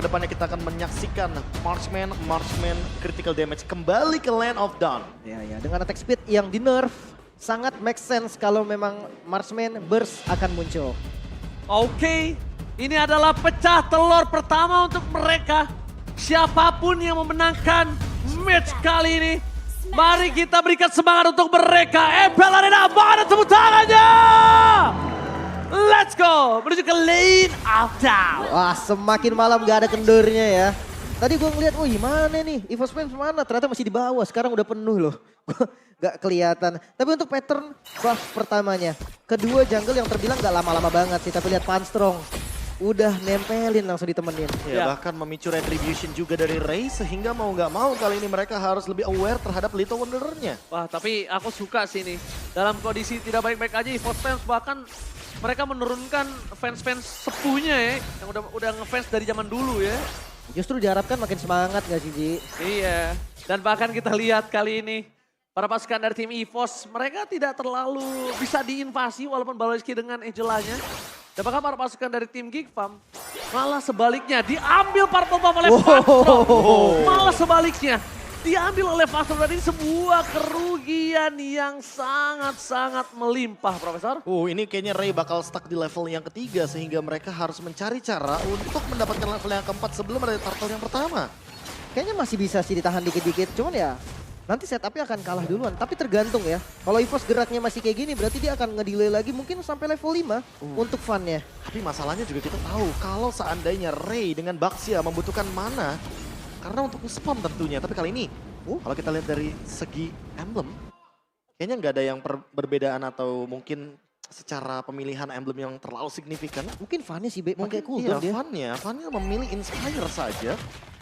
Kedepannya kita akan menyaksikan Marksman critical damage kembali ke Land of Dawn. Ya, dengan attack speed yang di nerf sangat make sense kalau memang Marksman burst akan muncul. Oke, ini adalah pecah telur pertama untuk mereka. Siapapun yang memenangkan match kali ini, mari kita berikan semangat untuk mereka. Ebel Arena, mana tepuk tangannya? Let's go, menuju ke Lane of Dawn. Wah, semakin malam gak ada kendornya ya. Tadi gue ngeliat, wih mana nih, EVOS Flames mana? Ternyata masih di bawah, sekarang udah penuh loh. Gak kelihatan. Tapi untuk pattern buff pertamanya, kedua jungle yang terbilang gak lama-lama banget sih. Tapi lihat Panstrong, udah nempelin langsung ditemenin. Ya, bahkan memicu retribution juga dari Ray sehingga mau nggak mau kali ini mereka harus lebih aware terhadap Little Wanderer-nya. Wah, tapi aku suka sih nih. Dalam kondisi tidak baik-baik aja, EVOS Fans bahkan mereka menurunkan fans-fans sepuhnya ya, yang udah ngefans dari zaman dulu ya. Justru diharapkan makin semangat gak sih, Ji? Iya, dan bahkan kita lihat kali ini para pasukan dari tim EVOS, mereka tidak terlalu bisa diinvasi walaupun Baloiski dengan Angelanya. Dan bahkan para pasukan dari tim Geek Farm malah sebaliknya diambil Purple Buff oleh Fastro. Malah sebaliknya diambil oleh Fastro dan ini sebuah kerugian yang sangat-sangat melimpah, Profesor. Ini kayaknya Ray bakal stuck di level yang ketiga sehingga mereka harus mencari cara untuk mendapatkan level yang keempat sebelum ada turtle yang pertama. Kayaknya masih bisa sih ditahan dikit-dikit, cuman ya nanti setupnya akan kalah duluan. Tapi tergantung ya, kalau EVOS geraknya masih kayak gini berarti dia akan ngedelay lagi mungkin sampai level 5 untuk funnya. Tapi masalahnya juga kita tahu kalau seandainya Ray dengan Baxia membutuhkan mana karena untuk nge-spam tentunya. Tapi kali ini kalau kita lihat dari segi emblem kayaknya nggak ada yang perbedaan atau mungkin secara pemilihan emblem yang terlalu signifikan. Mungkin funnya sih, mau kayak Mungkin cooldown dia. Funnya memilih Inspire saja.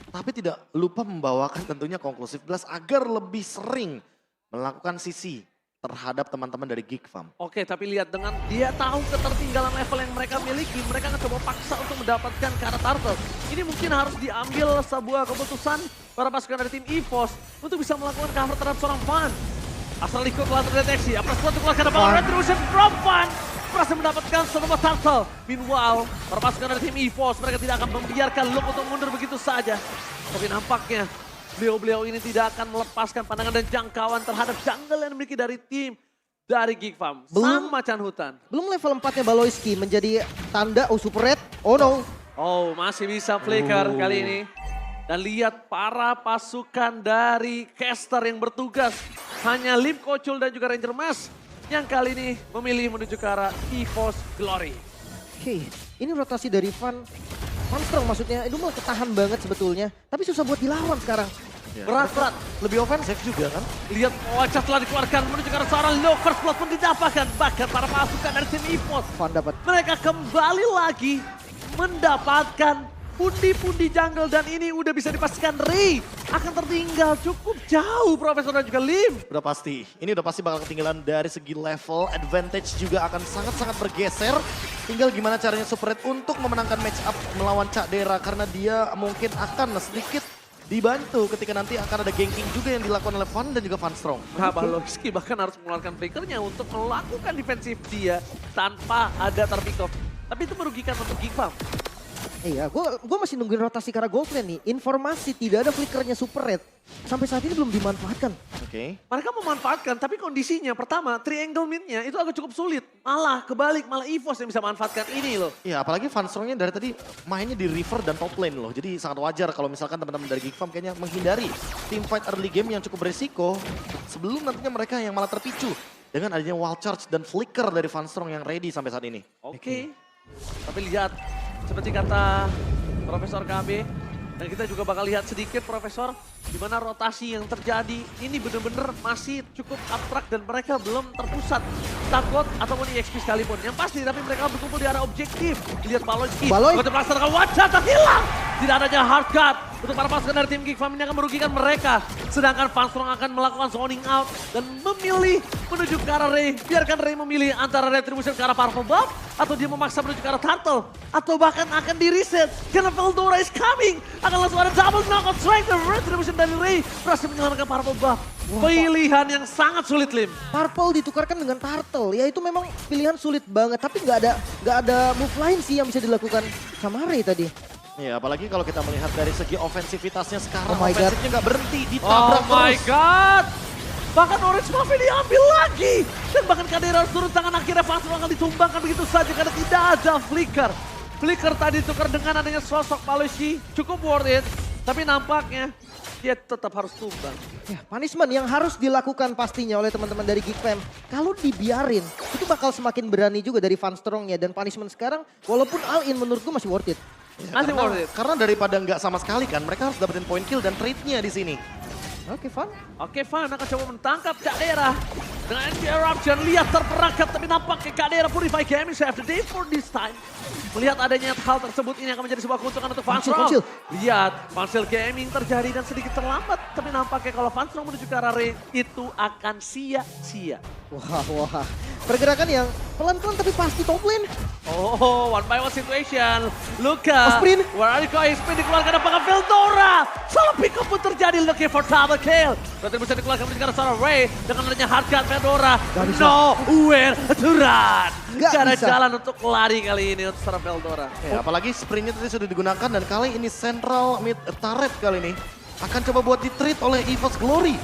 Tapi tidak lupa membawakan tentunya Conclusive Blast agar lebih sering melakukan sisi terhadap teman-teman dari Geek Farm. Oke, tapi lihat dengan dia tahu ketertinggalan level yang mereka miliki, mereka akan coba paksa untuk mendapatkan ke arah turtle. Ini mungkin harus diambil sebuah keputusan para pasukan dari tim EVOS untuk bisa melakukan cover terhadap seorang Fan. Asal ikut telah terdeteksi, apa sesuatu keluar karena power retribution from Fan. Berhasil mendapatkan sebuah turtle. Meanwhile, para pasukan dari tim EVOS mereka tidak akan membiarkan Luke untuk mundur begitu saja. Tapi nampaknya beliau-beliau ini tidak akan melepaskan pandangan dan jangkauan terhadap jungle yang dimiliki dari tim dari Geek Farm. Sang macan hutan. Belum level 4-nya Baloiski menjadi tanda super red. Oh no. Oh, masih bisa flicker kali ini. Dan lihat para pasukan dari caster yang bertugas. Hanya Lim Kocul dan juga Ranger Mas yang kali ini memilih menuju ke arah EVOS Glory. Oke, ini rotasi dari Fanstrong maksudnya, itu mau ketahan banget sebetulnya. Tapi susah buat dilawan sekarang. Berat-berat. Lebih ofensif juga kan. Lihat wajah telah dikeluarkan menuju ke arah seorang low first blood pun didapatkan. Bahkan para pasukan dari tim EVOS. Fan dapat. Mereka kembali lagi mendapatkan pundi-pundi jungle dan ini udah bisa dipastikan Ray akan tertinggal cukup jauh Profesor dan juga Lim. Udah pasti, ini udah pasti bakal ketinggalan dari segi level, advantage juga akan sangat-sangat bergeser. Tinggal gimana caranya Super Red untuk memenangkan match up melawan Cak Dera karena dia mungkin akan sedikit dibantu ketika nanti akan ada ganking juga yang dilakukan oleh Fan dan juga Fanstrong. Nah, Baloiski bahkan harus mengeluarkan flickernya untuk melakukan defensif dia tanpa ada terpick off. Tapi itu merugikan untuk Geek Farm. Iya, gue masih nungguin rotasi ke arah gold lane nih. Informasi tidak ada flickernya super red. Sampai saat ini belum dimanfaatkan. Oke. Mereka memanfaatkan, tapi kondisinya pertama, triangle mid-nya itu agak cukup sulit. Malah kebalik, malah EVOS yang bisa manfaatkan ini loh. Iya, apalagi Fanstrongnya dari tadi mainnya di river dan top lane loh. Jadi sangat wajar kalau misalkan teman-teman dari Geek Farm kayaknya menghindari team fight early game yang cukup beresiko. Sebelum nantinya mereka yang malah terpicu dengan adanya wild charge dan flicker dari Fanstrong yang ready sampai saat ini. Oke. Tapi lihat, seperti kata Profesor KB, dan kita juga bakal lihat sedikit Profesor, di mana rotasi yang terjadi ini benar-benar masih cukup abstrak dan mereka belum terpusat. Takut ataupun EXP sekalipun. Yang pasti tapi mereka berkumpul di arah objektif. Lihat Baloiski, untuk melaksanakan wajah terhilang. Tidak adanya hard cut untuk para pasukan dari tim Geek Farm ini akan merugikan mereka. Sedangkan Fanstrong akan melakukan zoning out dan memilih menuju ke arah Ray. Biarkan Ray memilih antara retribution ke arah Purple Buff atau dia memaksa menuju ke arah Turtle. Atau bahkan akan di-reset karena Veldora is coming. Akan langsung ada double knockout strike dan retribution dari Ray berhasil menyelamatkan Purple Buff. Pilihan yang sangat sulit, Lim. Purple ditukarkan dengan Turtle, ya itu memang pilihan sulit banget. Tapi nggak ada move lain sih yang bisa dilakukan sama Ray tadi. Ya, apalagi kalau kita melihat dari segi ofensivitasnya sekarang, Oh my God. ofensifnya nggak berhenti, Oh ditabrak my terus. god. Bahkan Orange Mafia diambil lagi. Dan bahkan Kadera harus turun tangan, akhirnya Fastron akan ditumbangkan begitu saja karena tidak ada Flicker. Flicker tadi tukar dengan adanya sosok Malusi, cukup worth it. Tapi nampaknya dia tetap harus tumbang. Ya, punishment yang harus dilakukan pastinya oleh teman-teman dari Geek Fam. Kalau dibiarin, itu bakal semakin berani juga dari Van Strongnya. Dan punishment sekarang, walaupun all in menurutku masih worth it. Masih worth it. Karena daripada nggak sama sekali kan, mereka harus dapetin point kill dan trade-nya di sini. Oke, Van. Oke, Van akan coba mentangkap Kadera. Dengan Eruption, lihat terperangkap. Tapi nampaknya Kadera Purify Gaming save the day for this time. Melihat adanya hal tersebut, ini akan menjadi sebuah keuntungan untuk Van Strong. Kecil. Lihat, Vansel Gaming terjadi dan sedikit terlambat. Tapi nampaknya kalau Van Strong menuju ke arah Ray, itu akan sia-sia. Wah. Pergerakan yang pelan-pelan tapi pasti top lane. Oh, one by one situation. Luka, Sprint. where are you going? Sprint dikeluarkan apakah Veldora? Salah pick up pun terjadi, looking for double kill. Berarti bisa dikeluarkan menuju ke arah seorang Ray dengan adanya hardcut Veldora. Gak bisa. Nowhere to run. Gak Gak ada bisa. jalan untuk lari kali ini untuk seorang Veldora. Ya, apalagi sprintnya tadi sudah digunakan dan kali ini central mid turret kali ini akan coba buat di-treat oleh EVOS Glory.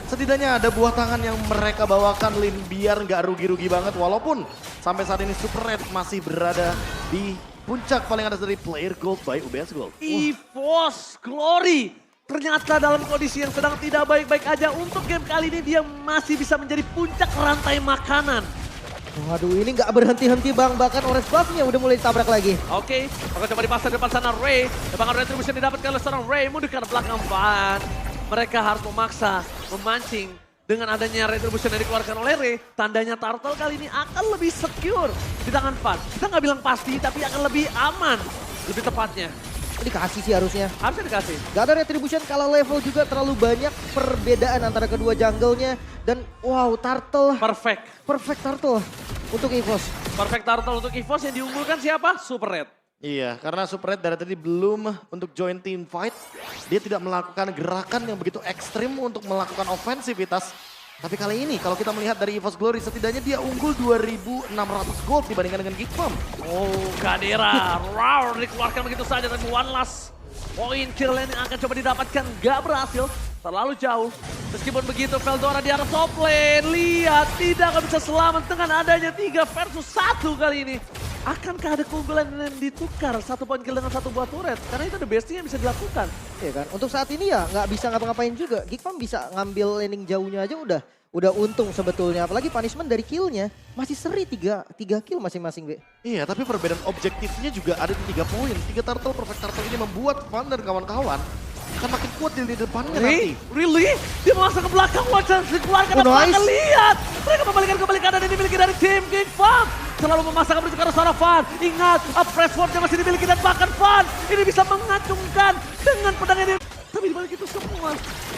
Setidaknya ada buah tangan yang mereka bawakan Lin biar nggak rugi-rugi banget walaupun sampai saat ini Super Red masih berada di puncak paling atas dari player gold by UBS Gold. EVOS Glory ternyata dalam kondisi yang sedang tidak baik-baik aja. Untuk game kali ini dia masih bisa menjadi puncak rantai makanan. Waduh, ini nggak berhenti-henti Bang. Bahkan Orange Buff-nya udah mulai ditabrak lagi. Oke, akan coba dipasang depan sana Ray. Depan retribution didapatkan oleh seorang Ray. Mundur ke belakang Van. Mereka harus memaksa, memancing. Dengan adanya retribution yang dikeluarkan oleh Ray, tandanya Turtle kali ini akan lebih secure di tangan Van. Kita nggak bilang pasti, tapi akan lebih aman. Lebih tepatnya. Dikasih sih harusnya. Harusnya dikasih. Gak ada retribution kalau level juga terlalu banyak perbedaan antara kedua jungle-nya. Dan wow, Turtle. Perfect Turtle untuk EVOS. Perfect Turtle untuk EVOS yang diunggulkan siapa? Super Red. Iya, karena Super Red dari tadi belum untuk join team fight. Dia tidak melakukan gerakan yang begitu ekstrim untuk melakukan ofensivitas. Tapi kali ini kalau kita melihat dari EVOS Glory setidaknya dia unggul 2.600 gold dibandingkan dengan Geek Fam. Oh, Kadera. Wow, dikeluarkan begitu saja. Tapi one last point kill yang akan coba didapatkan. Gak berhasil. Terlalu jauh. Meskipun begitu, Veldora di arah top lane. Lihat, tidak akan bisa selamat dengan adanya 3 versus 1 kali ini. Akankah ada keunggulan yang ditukar 1 point kill dengan 1 buah turret? Karena itu the best thing yang bisa dilakukan. Iya kan, untuk saat ini ya nggak bisa ngapa-ngapain juga. Geek Fam bisa ngambil laning jauhnya aja udah untung sebetulnya. Apalagi punishment dari killnya masih seri 3 kill masing-masing, Be. Iya, tapi perbedaan objektifnya juga ada di 3 poin. 3 turtle, perfect turtle ini membuat Van dan kawan-kawan akan makin kuat di depannya nanti. Really? Dia memasang ke belakang, wajah dikeluarkan Oh, belakang. nice. Lihat, mereka kembali kanan yang dimiliki dari tim Geek Fam. Selalu memasang menuju ke arah seorang Van. Ingat, press wardnya masih dimiliki dan bahkan Van ini bisa mengacungkan dengan pedang ini. Tapi dibalik itu semua,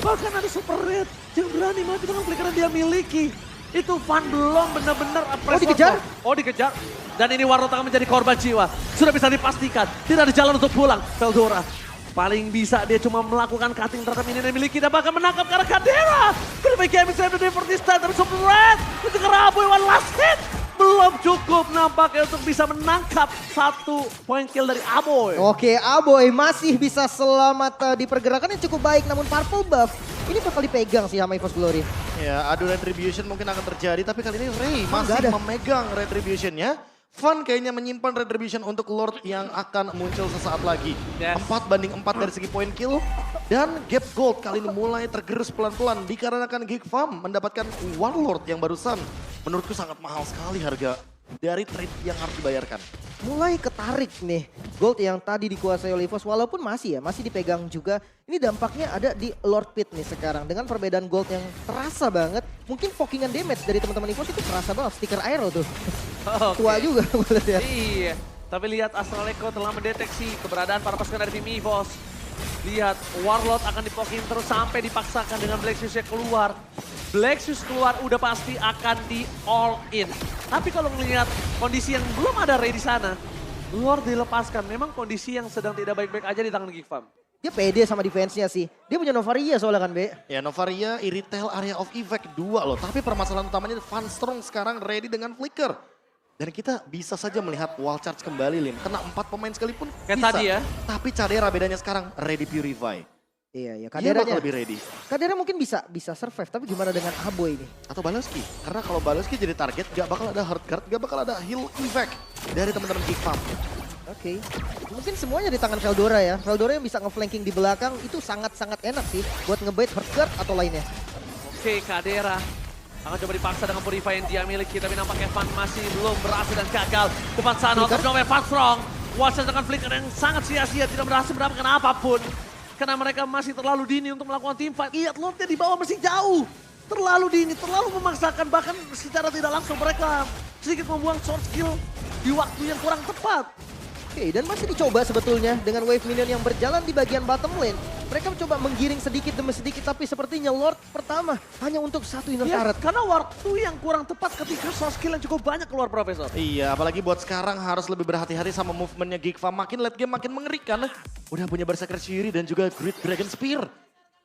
bahkan ada Super Red yang berani mati dengan pelikaran dia miliki. Itu Van belum benar-benar press dikejar? Oh, dikejar. Dan ini Warlord akan menjadi korban jiwa. Sudah bisa dipastikan, tidak ada jalan untuk pulang. Veldora paling bisa dia cuma melakukan cutting terhadap ini yang dimiliki dan bahkan menangkap ke arah Kadera. Berbaik gaming saya berdiri for this time, tapi Super Red untuk Raboy one last hit. Belum cukup nampaknya untuk bisa menangkap 1 point kill dari Aboy. Oke, Aboy masih bisa selamat di pergerakan yang cukup baik. Namun Purple Buff ini bakal dipegang sih sama EVOS Glory. Ya, adu retribution mungkin akan terjadi, tapi kali ini Ray nggak masih ada. memegang retributionnya. Van kayaknya menyimpan retribution untuk Lord yang akan muncul sesaat lagi. Yes. 4-4 dari segi point kill. Dan gap gold kali ini mulai tergerus pelan-pelan dikarenakan Geek Fam mendapatkan Warlord yang barusan. Menurutku sangat mahal sekali harga dari trade yang harus dibayarkan. Mulai ketarik nih gold yang tadi dikuasai oleh EVOS walaupun masih dipegang juga. Ini dampaknya ada di Lord Pit nih sekarang dengan perbedaan gold yang terasa banget. Mungkin pokingan damage dari teman-teman EVOS itu terasa banget, stiker aero tuh. Oke. Tua juga gue lihat. Iya, tapi lihat Astral Echo telah mendeteksi keberadaan para pasukan dari tim EVOS. Lihat, Warlord akan dipokin terus sampai dipaksakan dengan Black Shoes-nya keluar. Black Shoes keluar udah pasti akan di all in. Tapi kalau melihat kondisi yang belum ada Ray di sana, Lord dilepaskan. Memang kondisi yang sedang tidak baik-baik aja di tangan Geek Fam. Dia pede sama defense-nya sih. Dia punya Novaria soalnya kan, Be. Ya, Novaria, Irritail, Area of Effect 2 loh. Tapi permasalahan utamanya Van Strong sekarang ready dengan Flicker. Dan kita bisa saja melihat wall charge kembali, Lim. Kena 4 pemain sekalipun Kayak bisa. tadi ya. Tapi Cadera bedanya sekarang ready purify. Iya, Dia bakal Kaderanya. lebih ready. Kadera mungkin bisa survive, tapi gimana dengan Aboy ini? Atau Baloski. Karena kalau Baloski jadi target, gak bakal ada hard guard, gak bakal ada heal effect dari teman-teman Geek Farm. Oke. Mungkin semuanya di tangan Veldora ya. Veldora yang bisa nge-flanking di belakang itu sangat-sangat enak sih buat ngebait hard guard atau lainnya. Oke, Kadera akan coba dipaksa dengan purify yang dia miliki, tapi nampaknya Evan masih belum berhasil dan gagal. Depan sana untuk Nova Evan Strong. Watson dengan flicker yang sangat sia-sia, tidak berhasil mendapatkan apapun. Karena mereka masih terlalu dini untuk melakukan team fight. Lihat Lordnya di bawah masih jauh. Terlalu dini, terlalu memaksakan. Bahkan secara tidak langsung mereka sedikit membuang short skill di waktu yang kurang tepat. Oke, dan masih dicoba sebetulnya dengan wave minion yang berjalan di bagian bottom lane. Mereka mencoba menggiring sedikit demi sedikit, tapi sepertinya Lord pertama hanya untuk satu inner Ya, turret. karena waktu yang kurang tepat ketika short skill yang cukup banyak keluar, Profesor. Iya, apalagi buat sekarang harus lebih berhati-hati sama movementnya Geek Farm. Makin late game makin mengerikan. Udah punya Berserker Shuri dan juga Great Dragon Spear.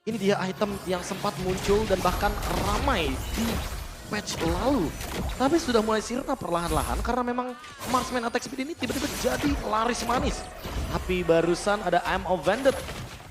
Ini dia item yang sempat muncul dan bahkan ramai di patch lalu. Tapi sudah mulai sirna perlahan-lahan karena memang Marksman Attack Speed ini tiba-tiba jadi laris manis. Tapi barusan ada I'm of Vanded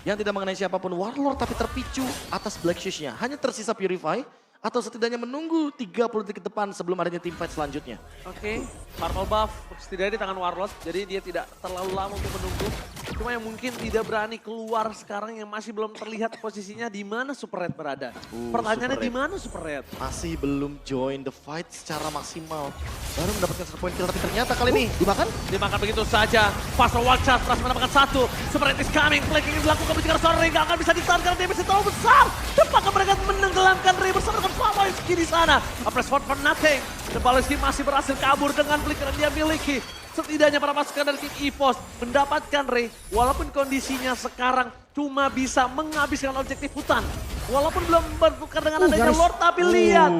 yang tidak mengenai siapapun Warlord tapi terpicu atas Black Shoes-nya. Hanya tersisa Purify atau setidaknya menunggu 30 detik ke depan sebelum adanya team fight selanjutnya. Oke, purple buff setidaknya di tangan Warlord, jadi dia tidak terlalu lama untuk menunggu. Cuma yang mungkin tidak berani keluar sekarang yang masih belum terlihat posisinya di mana Super Red berada. Pertanyaannya Super di Red. mana Super Red? Masih belum join the fight secara maksimal. Baru mendapatkan 1 point kill tapi ternyata kali ini Dimakan? Dimakan begitu saja. Fast Watch Charge berhasil mendapatkan 1. Super Red is coming. Flanking yang dilakukan menjelaskan seorang Ray gak akan bisa ditahan karena damage terlalu besar. Tepat mereka menenggelamkan Ray bersama dengan Pavlovski di sana. A press for nothing. Dan Pavlovski masih berhasil kabur dengan flicker yang dia miliki. Setidaknya para pasukan dari tim EVOS mendapatkan Ray. Walaupun kondisinya sekarang cuma bisa menghabiskan objektif hutan. Walaupun belum bertukar dengan adanya garis. Lord, tapi lihat.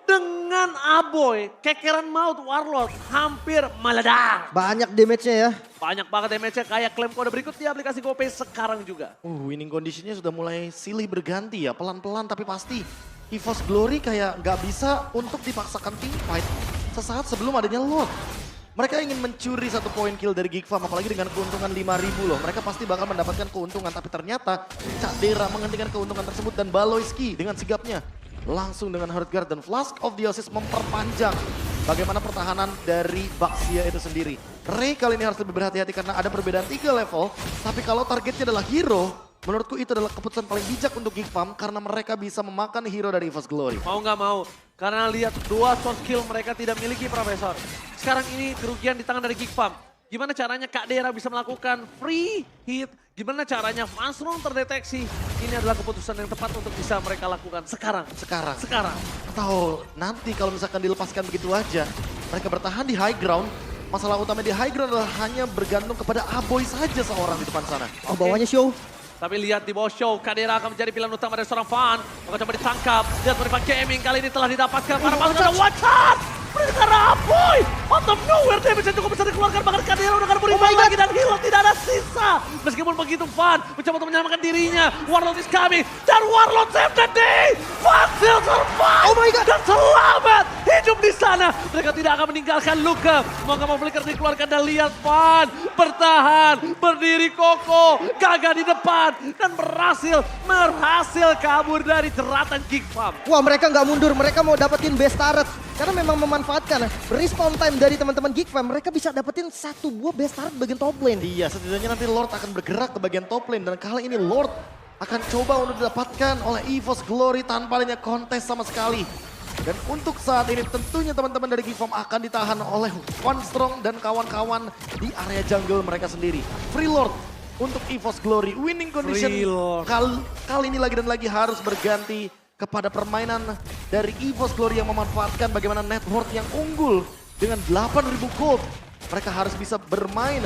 Dengan Aboy, kekeran maut Warlord hampir meledak. Banyak damage-nya ya. Banyak banget damage-nya kayak klaim kode berikut di aplikasi GoPay sekarang juga. winning conditionnya sudah mulai silih berganti ya. Pelan-pelan tapi pasti EVOS Glory kayak nggak bisa untuk dipaksakan team fight sesaat sebelum adanya Lord. Mereka ingin mencuri 1 poin kill dari Geek Farm, apalagi dengan keuntungan 5.000 loh. Mereka pasti bakal mendapatkan keuntungan, tapi ternyata Cadera menghentikan keuntungan tersebut dan Baloyski dengan sigapnya langsung dengan Hard Guard dan Flask of Theosis memperpanjang bagaimana pertahanan dari Baxia itu sendiri. Ray kali ini harus lebih berhati-hati karena ada perbedaan 3 level, tapi kalau targetnya adalah hero, menurutku itu adalah keputusan paling bijak untuk Geek Farm karena mereka bisa memakan hero dari EVOS Glory. Mau nggak mau, karena lihat 2 soft skill mereka tidak miliki Profesor. Sekarang ini kerugian di tangan dari Geek Farm. Gimana caranya Kak Dera bisa melakukan free hit? Gimana caranya Mushroom terdeteksi? Ini adalah keputusan yang tepat untuk bisa mereka lakukan sekarang. Sekarang. Atau nanti kalau misalkan dilepaskan begitu aja, mereka bertahan di high ground. Masalah utama di high ground adalah hanya bergantung kepada Aboy saja seorang di depan sana. Oh, bawahnya show. Tapi lihat di bawah show, Kadera akan menjadi pilihan utama dari seorang fan. Akan coba ditangkap. Lihat Mereka Gaming kali ini telah didapatkan. Para pasukan ada watch out! Karena Aboy! Out of nowhere, damage yang cukup besar dikeluarkan. Bahkan Kadera udah akan berimbang lagi dan heal tidak ada sisa. Meskipun begitu fan mencoba untuk menyelamatkan dirinya. Warlord is coming. Dan Warlord save the day! Fan still survive! Oh my God! Dan selamat hidup di sana. Mereka tidak akan meninggalkan luka. Mau gak mau flicker dikeluarkan dan lihat fan bertahan, berdiri kokoh, gagah di depan dan berhasil kabur dari jeratan Geek Farm. Wah, mereka nggak mundur, mereka mau dapetin best turret. Karena memang memanfaatkan respawn time dari teman-teman Geek Farm, mereka bisa dapetin 1 buah best turret bagian top lane. Iya, setidaknya nanti Lord akan bergerak ke bagian top lane dan kali ini Lord akan coba untuk didapatkan oleh EVOS Glory tanpa adanya kontes sama sekali. Dan untuk saat ini tentunya teman-teman dari Geek Farm akan ditahan oleh One Strong dan kawan-kawan di area jungle mereka sendiri. Free Lord untuk EVOS Glory, winning condition Free Lord. kali ini lagi dan lagi harus berganti kepada permainan dari EVOS Glory yang memanfaatkan bagaimana network yang unggul dengan 8.000 gold. Mereka harus bisa bermain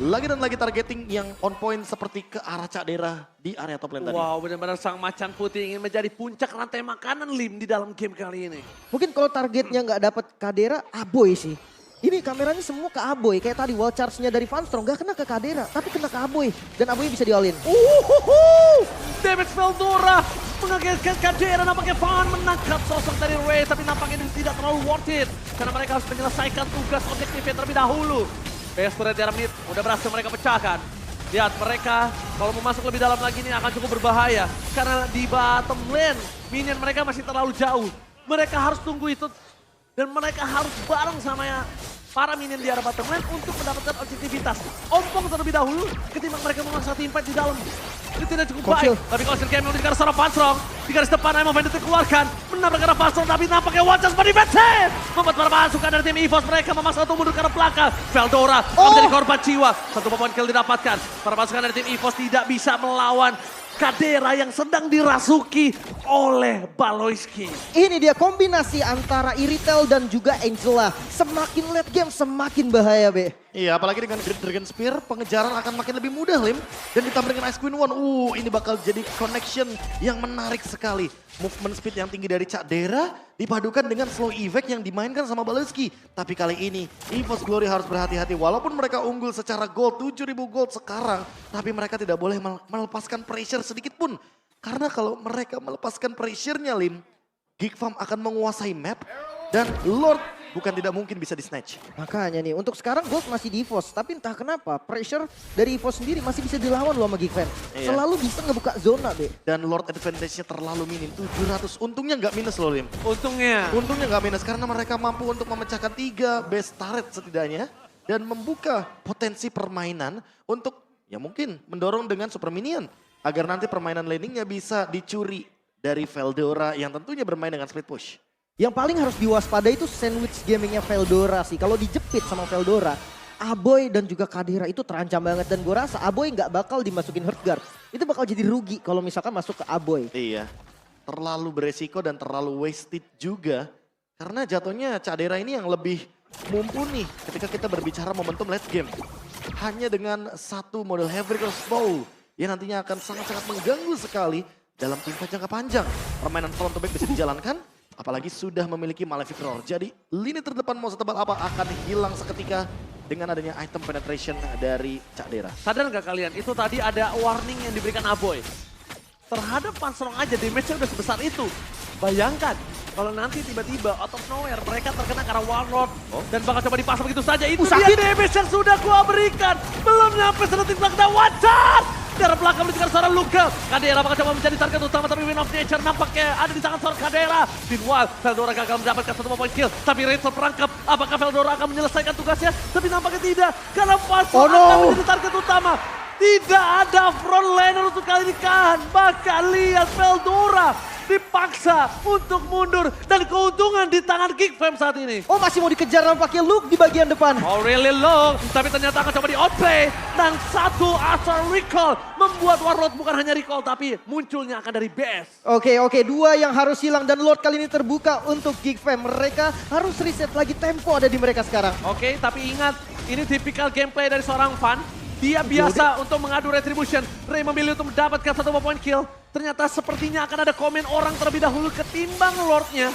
lagi dan lagi targeting yang on point seperti ke arah Cadera di area top lane tadi. Wow, benar-benar sang macan putih ingin menjadi puncak rantai makanan Lim di dalam game kali ini. Mungkin kalau targetnya nggak dapat Kadera, Aboy sih. Ini kameranya semua ke Aboy, kayak tadi wall charge-nya dari Vanstrong gak kena ke Kadera, tapi kena ke Aboy. Dan Aboy bisa di all-in. Damage Veldora mengagetkan Kadera, nampaknya Van menangkap sosok dari Ray, tapi nampaknya ini tidak terlalu worth it. Karena mereka harus menyelesaikan tugas objektifnya terlebih dahulu. Base turret di arah mid udah berhasil mereka pecahkan. Lihat mereka kalau mau masuk lebih dalam lagi ini akan cukup berbahaya. Karena di bottom lane minion mereka masih terlalu jauh. Mereka harus tunggu itu dan mereka harus bareng sama para minion di arah bottom lane untuk mendapatkan objektivitas. Ompong terlebih dahulu ketimbang mereka memaksa teamfight di dalam. Itu tidak cukup baik. Tapi kalau game yang dikasih seorang Pansrong. Di garis depan Emma Vendetta dikeluarkan. Menabrak arah Pansrong tapi nampaknya Watchers body defensive. Membuat para pasukan dari tim EVOS mereka memaksa untuk mundur ke arah belakang. Veldora menjadi korban jiwa. 1 poin kill didapatkan. Para pasukan dari tim EVOS tidak bisa melawan Kadera yang sedang dirasuki oleh Baloyski. Ini dia kombinasi antara Iritel dan juga Angela. Semakin late game semakin bahaya, Be. Iya, apalagi dengan Great Dragon Spear, pengejaran akan makin lebih mudah, Lim. Dan ditambah dengan Ice Queen One, ini bakal jadi connection yang menarik sekali. Movement speed yang tinggi dari Kadera dipadukan dengan slow effect yang dimainkan sama Baloyski. Tapi kali ini, EVOS Glory harus berhati-hati. Walaupun mereka unggul secara gold, 7.000 gold sekarang. Tapi mereka tidak boleh melepaskan pressure sedikit pun. Karena kalau mereka melepaskan pressure-nya, Lim, Geek Farm akan menguasai map. Dan Lord bukan tidak mungkin bisa di-snatch. Makanya nih, untuk sekarang Gold masih di EVOS. Tapi entah kenapa, pressure dari EVOS sendiri masih bisa dilawan loh sama Geek Fam. Iya. Selalu bisa ngebuka zona, Be. Dan Lord advantage-nya terlalu minim, 700. Untungnya nggak minus loh, Lim. Untungnya Nggak minus karena mereka mampu untuk memecahkan 3 base turret setidaknya. Dan membuka potensi permainan untuk ya mungkin mendorong dengan super minion. Agar nanti permainan laningnya bisa dicuri dari Veldora yang tentunya bermain dengan split push. Yang paling harus diwaspadai itu sandwich gamingnya Veldora sih. Kalau dijepit sama Veldora, Aboy dan juga Kadera itu terancam banget. Dan gue rasa Aboy nggak bakal dimasukin hurt guard. Itu bakal jadi rugi kalau misalkan masuk ke Aboy. Iya, terlalu beresiko dan terlalu wasted juga. Karena jatuhnya Kadera ini yang lebih mumpuni ketika kita berbicara momentum late game. Hanya dengan satu model heavy crossbow yang nantinya akan sangat-sangat mengganggu sekali dalam timnya jangka panjang. Permainan front to back bisa dijalankan. Apalagi sudah memiliki Malefic Roar. Jadi lini terdepan mau setebal apa akan hilang seketika dengan adanya item penetration dari Kadera. Sadar nggak kalian, itu tadi ada warning yang diberikan Aboy. Terhadap Pansrong aja damage-nya udah sebesar itu. Bayangkan, kalau nanti tiba-tiba out of nowhere mereka terkena karena Warlord. Dan bakal coba dipasang begitu saja. Itu dia damage yang sudah gua berikan. Belum nyampe sedetik belakang Watcher. Dari belakang menunjukkan seorang Luka. Kadera bakal coba menjadi target utama tapi Wind of Nature nampaknya ada di tangan seorang Kadera. Meanwhile, Veldora gagal mendapatkan 1 point kill. Tapi Raid terperangkap. Apakah Veldora akan menyelesaikan tugasnya? Tapi nampaknya tidak. Karena Pansrong akan menjadi target utama. Tidak ada frontliner untuk kali ini kan. Bahkan lihat Veldora dipaksa untuk mundur. Dan keuntungan di tangan Geek Fam saat ini. Oh, masih mau dikejar nampaknya Luke di bagian depan. Oh really low, tapi ternyata akan coba di outplay. Dan satu asal recall membuat Warlord bukan hanya recall tapi munculnya akan dari base. Oke, dua yang harus hilang dan Lord kali ini terbuka untuk Geek Fam. Mereka harus reset lagi, tempo ada di mereka sekarang. Oke, tapi ingat ini tipikal gameplay dari seorang Van. Dia biasa untuk mengadu retribution. Ray memilih untuk mendapatkan 1 point kill. Ternyata sepertinya akan ada komen orang terlebih dahulu ketimbang Lordnya.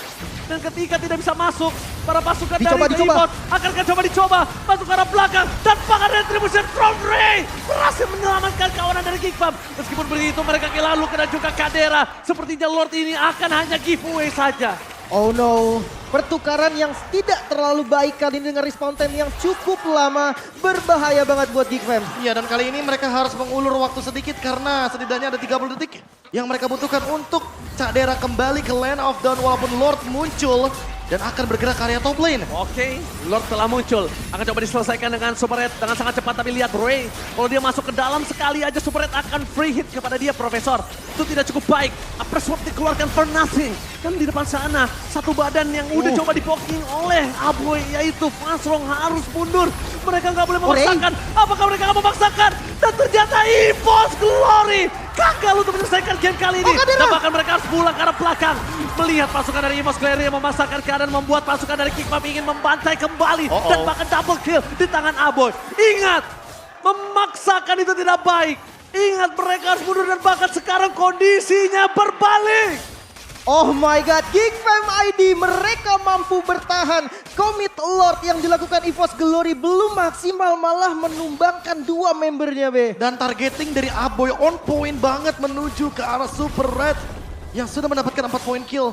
Dan ketika tidak bisa masuk, para pasukan dari EVOS akan coba dicoba. Masuk ke arah belakang dan pakai retribution from Ray. Berhasil menyelamatkan kawanan dari Geek Farm. Meskipun begitu mereka kehilangan Luka dan juga Kadera. Sepertinya Lord ini akan hanya giveaway saja. Oh no, pertukaran yang tidak terlalu baik kali ini dengan respawn time yang cukup lama. Berbahaya banget buat Geek Fam. Iya, dan kali ini mereka harus mengulur waktu sedikit karena setidaknya ada 30 detik yang mereka butuhkan untuk Kadera kembali ke Land of Dawn walaupun Lord muncul dan akan bergerak ke area top lane. Oke, Lord telah muncul. Akan coba diselesaikan dengan Super Red dengan sangat cepat. Tapi lihat Ray, kalau dia masuk ke dalam sekali aja Super Red akan free hit kepada dia, Profesor. Itu tidak cukup baik. Press Sword dikeluarkan for nothing. Kan di depan sana, satu badan yang udah coba dipoking oleh Aboy, yaitu Pansrong harus mundur. Mereka nggak boleh memaksakan. Apakah mereka akan memaksakan? Dan ternyata EVOS Glory gagal untuk menyelesaikan game kali ini. Dan bahkan mereka harus pulang ke arah belakang. Melihat pasukan dari EVOS Glory yang memasakkan keadaan membuat pasukan dari Geek Farm ingin membantai kembali. Dan bahkan double kill di tangan Aboy. Ingat, memaksakan itu tidak baik. Ingat mereka harus mundur dan bahkan sekarang kondisinya berbalik. Oh my god, Geek Fam ID mereka mampu bertahan. Commit Lord yang dilakukan EVOS Glory belum maksimal, malah menumbangkan 2 membernya, Be. Dan targeting dari Aboy on point banget menuju ke arah Super Red. yang sudah mendapatkan 4 poin kill.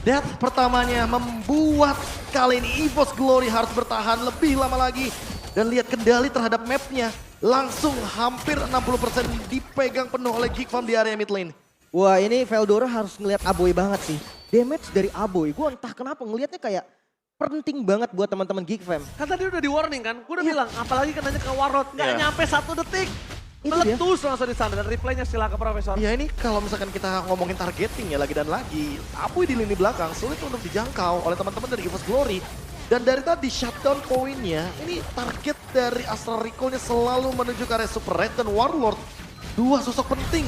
Death pertamanya membuat kali ini EVOS Glory harus bertahan lebih lama lagi. Dan lihat kendali terhadap mapnya. Langsung hampir 60% dipegang penuh oleh Geek Farm di area mid lane. Wah ini Veldora harus ngeliat Aboy banget sih. Damage dari Aboy, gue entah kenapa ngelihatnya kayak penting banget buat teman-teman Geek Fam. Kan tadi udah di warning kan, gue udah bilang apalagi kenanya ke Warlord, nggak Iya. nyampe 1 detik. Itu Meletus langsung di sana dan replaynya sila ke Profesor. Ya ini kalau misalkan kita ngomongin targeting ya lagi dan lagi. Apuy di lini belakang sulit untuk dijangkau oleh teman-teman dari EVOS Glory. Dan dari tadi shutdown poinnya, ini target dari Astral Recall-nya selalu menuju ke area Super Red dan Warlord. Dua sosok penting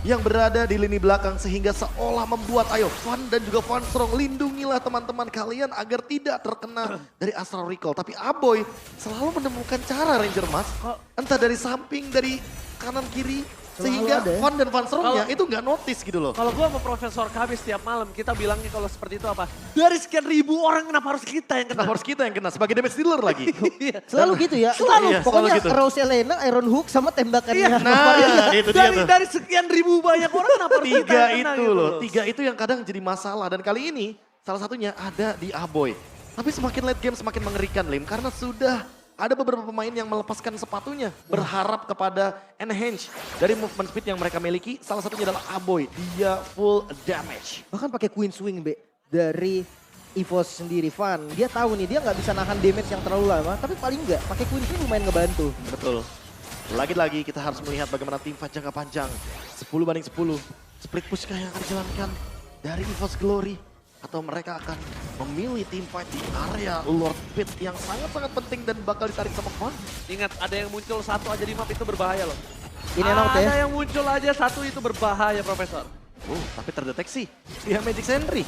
yang berada di lini belakang sehingga seolah membuat ayo Fan dan juga Fan Strong lindungilah teman-teman kalian agar tidak terkena dari Astral Recall. Tapi Aboy selalu menemukan cara Ranger Mas, entah dari samping, dari kanan kiri, sehingga ada ya. Fan dan Fan Strongnya Kalau- itu nggak notice gitu loh. Kalau gue sama Profesor KB setiap malam kita bilangnya kalau seperti itu apa? Dari sekian ribu orang kenapa harus kita yang kena? Kenapa harus kita yang kena sebagai damage dealer lagi? Iya. Selalu gitu ya. Selalu. Iya, Pokoknya selalu gitu. Rose Elena, Iron Hook sama tembakannya. Iya, Nah, itu dia tuh. Dari sekian ribu banyak orang kenapa harus kita Tiga yang kena itu gitu loh, tiga itu yang kadang jadi masalah. Dan kali ini salah satunya ada di Aboy. Tapi semakin late game semakin mengerikan Lim. Karena sudah ada beberapa pemain yang melepaskan sepatunya. Berharap kepada enhance dari movement speed yang mereka miliki. Salah satunya adalah Aboy. Dia full damage. Bahkan pakai Queen Swing Be dari EVOS sendiri Van. Dia tahu nih dia nggak bisa nahan damage yang terlalu lama. Tapi paling nggak pakai Queen Swing lumayan ngebantu. Betul. Lagi-lagi kita harus melihat bagaimana tim fight jangka panjang. 10-10. Split push kah yang akan dijalankan dari EVOS Glory? Atau mereka akan memilih tim fight di area Lord Pit yang sangat-sangat penting dan bakal ditarik sama Fan? Ingat ada yang muncul satu aja di map itu berbahaya loh. In and out ya. Ada yang muncul aja satu itu berbahaya Profesor. Tapi terdeteksi. Dia Magic Sentry.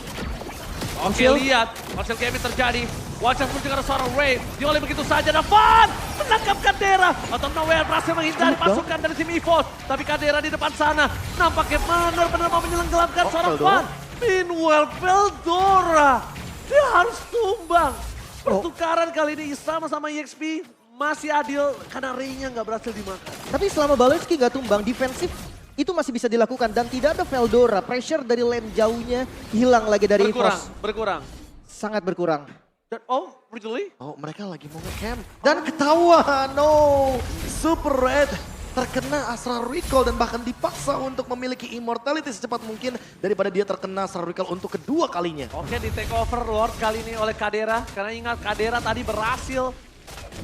Oke lihat, Marcel Kevin terjadi. Wajah pun juga ada seorang Wave. Dioleh begitu saja dan Van menangkap Kadera. Atau Nowhere berhasil menghindari pasukan dari tim EVOS. Tapi Kadera di depan sana nampaknya benar-benar mau menyelenggelakan seorang Veldora. Van. Meanwhile Veldora, dia harus tumbang. Pertukaran kali ini sama-sama EXP masih adil karena Ray-nya nggak berhasil dimakan. Tapi selama Baloyski nggak tumbang, defensif itu masih bisa dilakukan. Dan tidak ada Veldora, pressure dari lane jauhnya hilang lagi dari EVOS. Berkurang. Sangat berkurang. Dan, oh, really? Oh, mereka lagi mau nge-camp. Dan ketahuan, no! Super Red terkena Astral Recall dan bahkan dipaksa untuk memiliki immortality secepat mungkin daripada dia terkena Astral Recall untuk kedua kalinya. Oke, di take over Lord kali ini oleh Kadera. Karena ingat Kadera tadi berhasil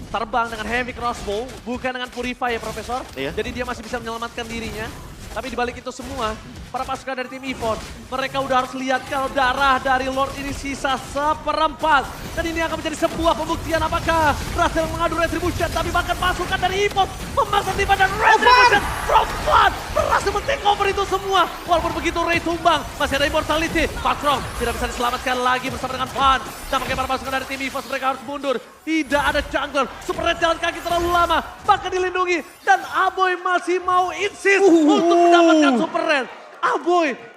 terbang dengan heavy crossbow, bukan dengan Purify ya Profesor. Iya. Jadi dia masih bisa menyelamatkan dirinya. Tapi dibalik itu semua, para pasukan dari tim EVOS, mereka udah harus lihat kalau darah dari Lord ini sisa 1/4. Dan ini akan menjadi sebuah pembuktian apakah berhasil mengadu Retribution. Tapi bahkan pasukan dari EVOS memasang timah dan Retribution from Fun berhasil men-take over itu semua. Walaupun begitu Ray tumbang, masih ada Immortality. Patrol tidak bisa diselamatkan lagi bersama dengan Fun. Nampaknya para pasukan dari tim EVOS mereka harus mundur. Tidak ada jungler, Super Red jalan kaki terlalu lama, bahkan dilindungi. Dan Aboy masih mau insist untuk mendapatkan Super Red.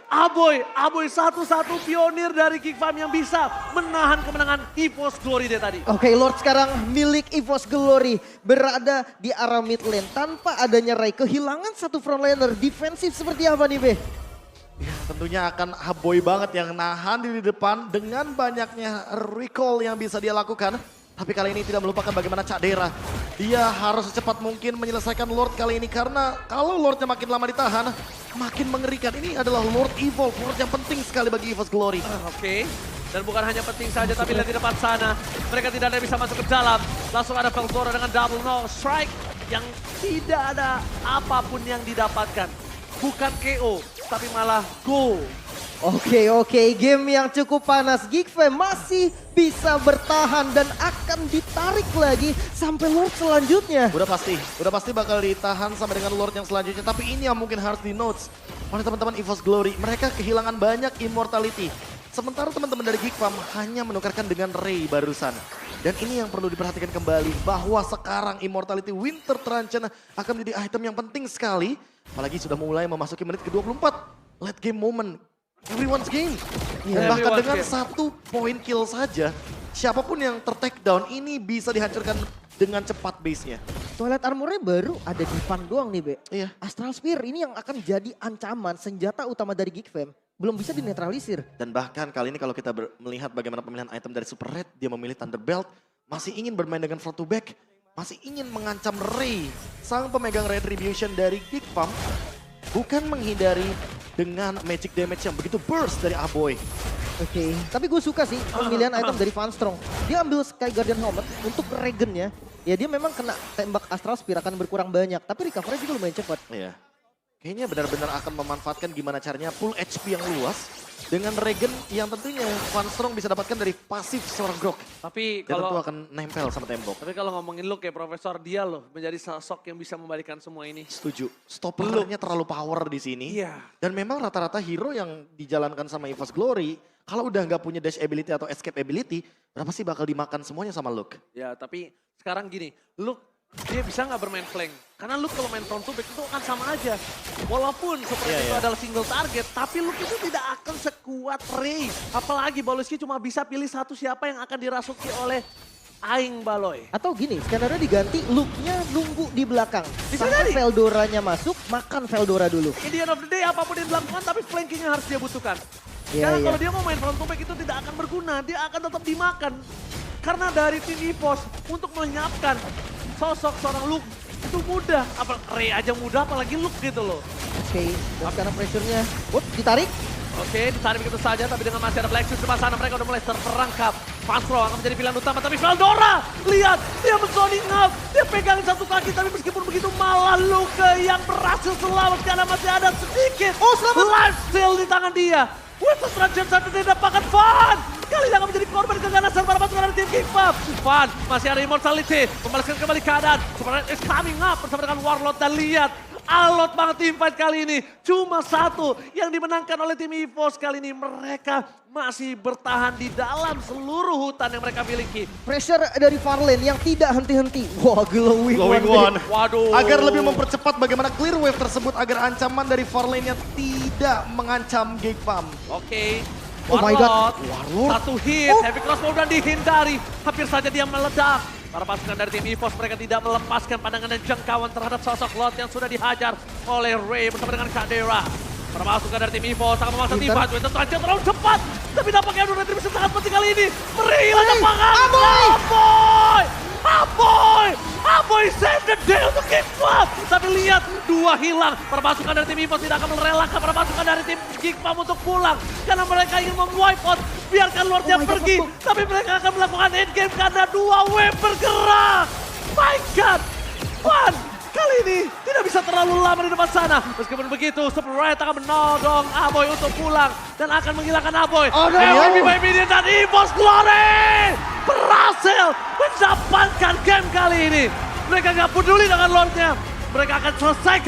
Aboy satu-satu pionir dari Geek Farm yang bisa menahan kemenangan EVOS Glory dia tadi. Oke, Lord sekarang milik EVOS Glory berada di arah mid lane. Tanpa adanya Ray, kehilangan satu frontlaner defensif seperti apa nih Be? Ya, tentunya akan Aboy banget yang nahan di depan dengan banyaknya recall yang bisa dia lakukan. Tapi kali ini tidak melupakan bagaimana Kadera. Dia harus secepat mungkin menyelesaikan Lord kali ini karena kalau Lordnya makin lama ditahan, makin mengerikan. Ini adalah Lord Evolve, Lord yang penting sekali bagi EVOS Glory. Oke. Dan bukan hanya penting saja, tapi lihat di depan sana. Mereka tidak ada yang bisa masuk ke dalam. Langsung ada Veldora dengan double no strike. Yang tidak ada apapun yang didapatkan. Bukan KO, tapi malah go. Oke, game yang cukup panas. Geek Fam masih bisa bertahan dan akan ditarik lagi sampai Lord selanjutnya. Udah pasti bakal ditahan sampai dengan Lord yang selanjutnya. Tapi ini yang mungkin harus di notes oleh teman-teman EVOS Glory. Mereka kehilangan banyak immortality. Sementara teman-teman dari Geek Farm hanya menukarkan dengan Ray barusan. Dan ini yang perlu diperhatikan kembali bahwa sekarang immortality Winter Truncheon akan menjadi item yang penting sekali. Apalagi sudah mulai memasuki menit ke-24. Late game moment. Everyone's game. Dan bahkan Everyone's dengan game. 1 point kill saja, siapapun yang ter-take down ini bisa dihancurkan dengan cepat base-nya. Twilight Armor-nya baru ada di Van doang nih Be. Iya. Astral Spear ini yang akan jadi ancaman senjata utama dari Geek Fam. belum bisa dinetralisir. Dan bahkan kali ini kalau kita melihat bagaimana pemilihan item dari Super Red, dia memilih Thunderbelt, masih ingin bermain dengan front to back, masih ingin mengancam Ray, sang pemegang Retribution dari Geek Farm, bukan menghindari dengan magic damage yang begitu burst dari Aboy. Oke, tapi gue suka sih pemilihan item dari Van Strong. Dia ambil Sky Guardian Helmet untuk Regen ya. Ya dia memang kena tembak Astral Spear akan berkurang banyak, tapi recovery juga lumayan cepat. Iya. Kayaknya benar-benar akan memanfaatkan gimana caranya full HP yang luas dengan regen yang tentunya Van Strong bisa dapatkan dari pasif seorang Grok. Tapi Dia tentu kalau akan nempel sama tembok. tapi kalau ngomongin Luke ya Profesor, dia loh menjadi sosok yang bisa membalikan semua ini. Setuju. Stoppernya terlalu power di sini. Iya. Dan memang rata-rata hero yang dijalankan sama EVOS Glory, kalau udah nggak punya dash ability atau escape ability, berapa sih bakal dimakan semuanya sama Luke? Ya tapi sekarang gini, Luke dia bisa nggak bermain flank? Karena Luke kalau main front to back itu akan sama aja. Walaupun Super Red Iya, itu iya. adalah single target, tapi Luke itu tidak akan sekuat Ray. Apalagi Baloski cuma bisa pilih satu siapa yang akan dirasuki oleh Aing Baloy. Atau gini, skenario diganti, look-nya nunggu di belakang. Bisa Sampai jadi. Veldoranya masuk, makan Veldora dulu. In the end of the day apapun yang dilakukan tapi flankingnya harus dia butuhkan. Iya, Karena iya. kalau dia mau main front to back itu tidak akan berguna, dia akan tetap dimakan. Karena dari tim EVOS untuk menyiapkan sosok seorang Luke itu mudah. Ray aja mudah apalagi Luke gitu loh. Oke, dan sekarang pressure-nya, ditarik. Oke, ditarik begitu saja tapi dengan masih ada Black Shoes di sebelah sana mereka udah mulai terperangkap. Panstro akan menjadi pilihan utama tapi Veldora, lihat dia men-zoning out. Dia pegangin satu kaki tapi meskipun begitu malah Luke yang berhasil selamat karena masih ada sedikit. Oh, selamat. Life steal di tangan dia. With the transition satu dia dapatkan Van. Kali ini akan menjadi korban keganasan para pasukan dari tim King Pop. Van masih ada immortality. Membalaskan kembali keadaan. Super Red is coming up bersama dengan Warlord dan lihat. Alot banget team fight kali ini. Cuma satu yang dimenangkan oleh tim EVOS kali ini. Mereka masih bertahan di dalam seluruh hutan yang mereka miliki. Pressure dari Farlane yang tidak henti-henti. Wah, glowing one. Waduh. Agar lebih mempercepat bagaimana clear wave tersebut agar ancaman dari Farlane-nya tidak mengancam Geek Farm. Oke. Oh my God. Warlord. Satu hit, heavy crossbow dan dihindari. Hampir saja dia meledak. Para pasukan dari tim EVOS mereka tidak melepaskan pandangan dan jangkauan terhadap sosok Lot yang sudah dihajar oleh Ray bersama dengan Kadera. Para pasukan dari tim EVOS akan memaksa tim fight. Winter Transit terlalu cepat. Tapi nampaknya Adu Retribution sangat penting kali ini. Merilah tembakan. Aboy! Aboy! Aboy save the day untuk Geek Farm. Tapi lihat, dua hilang. Para pasukan dari tim EVOS tidak akan merelakan para pasukan dari tim Geek Farm untuk pulang. Karena mereka ingin mem-wipe out. Biarkan Lordnya pergi. Tapi mereka akan melakukan endgame karena dua wave bergerak. My God! One! Kali ini tidak bisa terlalu lama di depan sana. Meskipun begitu, Super Red akan menodong Aboy untuk pulang. Dan akan menghilangkan Aboy. Oh, no. MVP by Minion dan EVOS Glory berhasil mendapatkan game kali ini. Mereka nggak peduli dengan Lordnya. Mereka akan selesai.